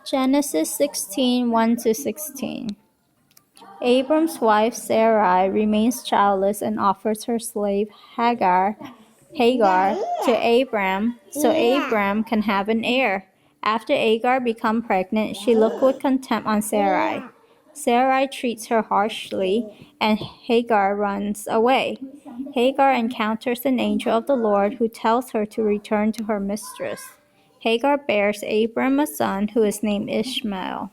Genesis 16:1-16. Abram's wife Sarai remains childless and offers her slave Hagar to Abram so Abram can have an heir. After Hagar becomes pregnant, she looked with contempt on Sarai. Sarai treats her harshly, and Hagar runs away. Hagar encounters an angel of the Lord who tells her to return to her mistress. Hagar bears Abram a son who is named Ismael.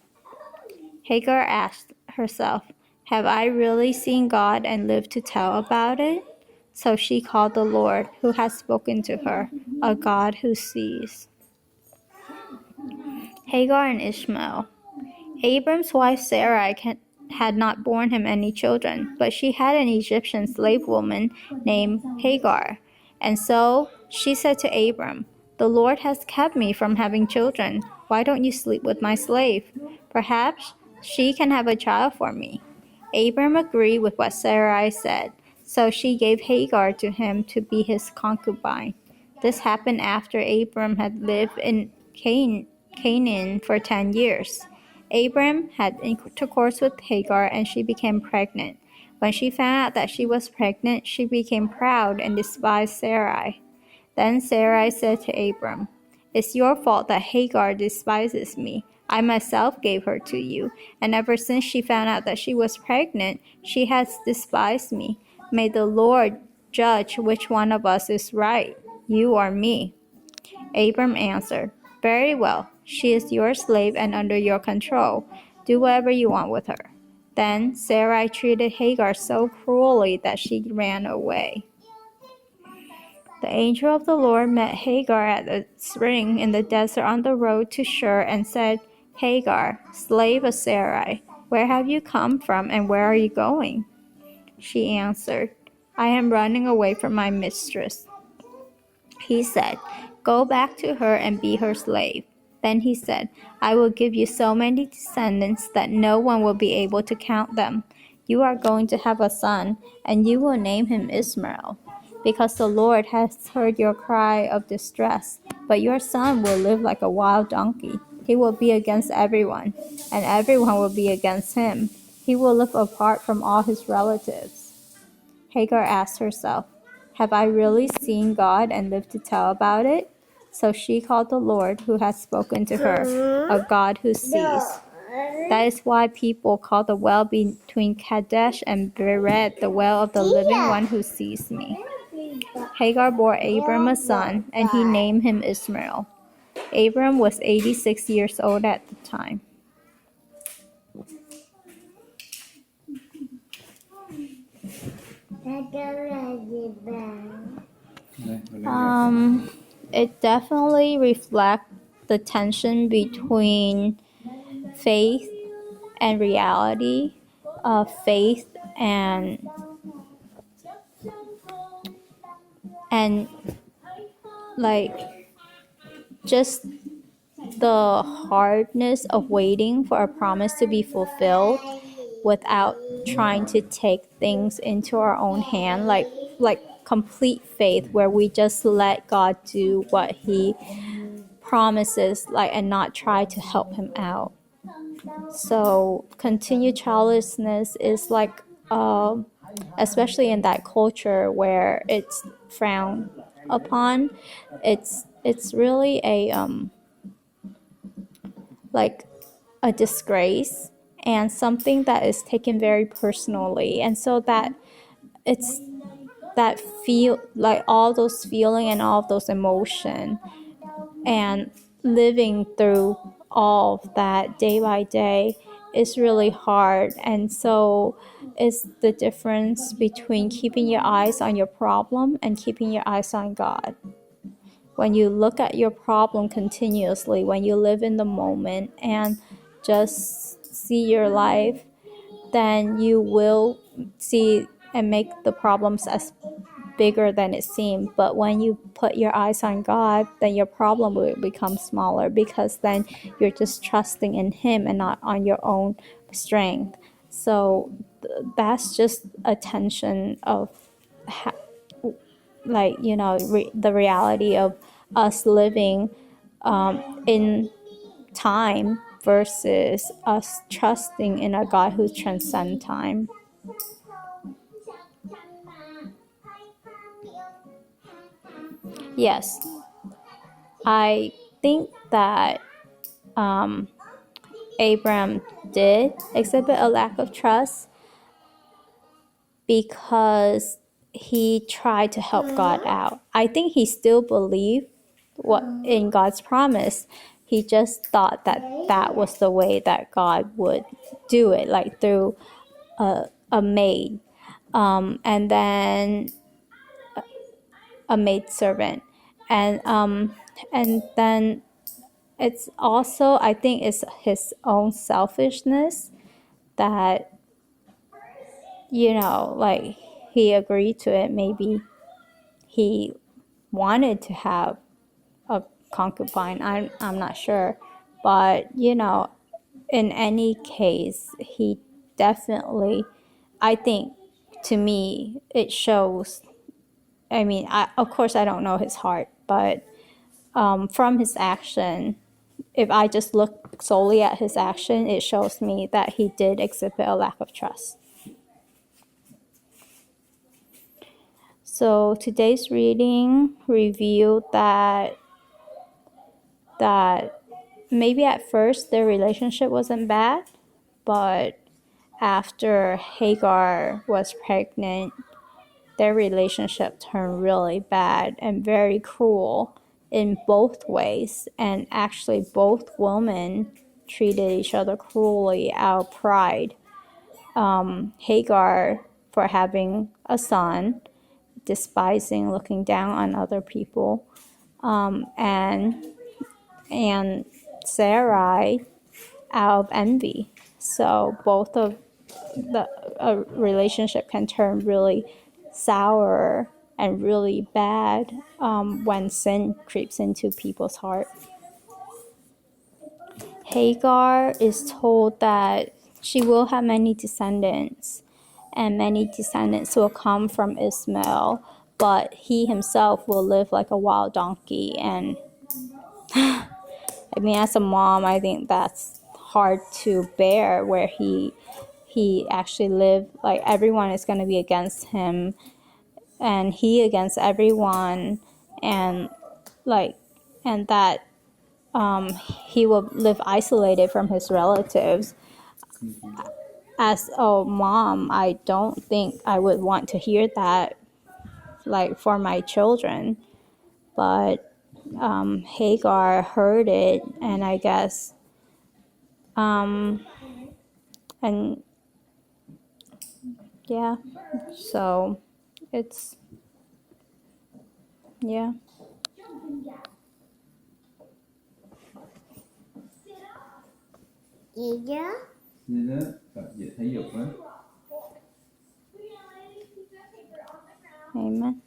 Hagar asked herself, "Have I really seen God and lived to tell about it?" So she called the Lord, who had spoken to her, a God who sees. Hagar and Ishmael. Abram's wife Sarai had not borne him any children, but she had an Egyptian slave woman named Hagar. And so she said to Abram, "The Lord has kept me from having children. Why don't you sleep with my slave? Perhaps she can have a child for me." Abram agreed with what Sarai said, so she gave Hagar to him to be his concubine. This happened after Abram had lived in Canaan for 10 years. Abram had intercourse with Hagar and she became pregnant. When she found out that she was pregnant, she became proud and despised Sarai. Then Sarai said to Abram, "It's your fault that Hagar despises me. I myself gave her to you, and ever since she found out that she was pregnant, she has despised me. May the Lord judge which one of us is right, you or me." Abram answered, "Very well, she is your slave and under your control. Do whatever you want with her." Then Sarai treated Hagar so cruelly that she ran away. The angel of the Lord met Hagar at a spring in the desert on the road to Shur and said, "Hagar, slave of Sarai, where have you come from and where are you going?" She answered, "I am running away from my mistress." He said, "Go back to her and be her slave." Then he said, "I will give you so many descendants that no one will be able to count them. You are going to have a son, and you will name him Ismael, because the Lord has heard your cry of distress. But your son will live like a wild donkey. He will be against everyone, and everyone will be against him. He will live apart from all his relatives." Hagar asked herself, "Have I really seen God and lived to tell about it?" So she called the Lord who has spoken to her, a God who sees. That is why people call the well between Kadesh and Bered the well of the living one who sees me. Hagar bore Abram a son, and he named him Ismael. Abram was 86 years old at the time. It definitely reflects the tension between faith and reality, faith and like just the hardness of waiting for a promise to be fulfilled without trying to take things into our own hand, like complete faith where we just let God do what he promises, and not try to help him out. So continued childlessness is especially in that culture where it's frowned upon, it's really a disgrace and something that is taken very personally, and so that it's that feel all those feeling and all of those emotion and living through all of that day by day is really hard. And so it's the difference between keeping your eyes on your problem and keeping your eyes on God. When you look at your problem continuously, when you live in the moment and just see your life, then you will see and make the problems as bigger than it seems. But when you put your eyes on God, then your problem will become smaller, because then you're just trusting in him and not on your own strength. So that's just a tension of the reality of us living in time versus us trusting in a God who transcends time. Yes, I think that Abram did exhibit a lack of trust because he tried to help God out. I think he still believed in God's promise. He just thought that that was the way that God would do it, like through a maid, and then a maid servant, and then it's also, I think, it's his own selfishness that, like, he agreed to it. Maybe he wanted to have a concubine. I'm not sure, but in any case, he definitely, I think, to me, it shows. I mean, of course, I don't know his heart, but from his action, if I just look solely at his action, it shows me that he did exhibit a lack of trust. So today's reading revealed that maybe at first their relationship wasn't bad, but after Hagar was pregnant, their relationship turned really bad and very cruel in both ways. And actually, both women treated each other cruelly out of pride. Hagar for having a son, despising, looking down on other people, and Sarai out of envy. So both of a relationship can turn really sour and really bad when sin creeps into people's heart. Hagar is told that she will have many descendants, and many descendants will come from Ismael, but he himself will live like a wild donkey. And I mean, as a mom, I think that's hard to bear, where he actually lived like everyone is going to be against him, and he against everyone, and that he will live isolated from his relatives. As a mom, I don't think I would want to hear that, like, for my children. But Hagar heard it, and I guess, and yeah, so it's, yeah. Amen.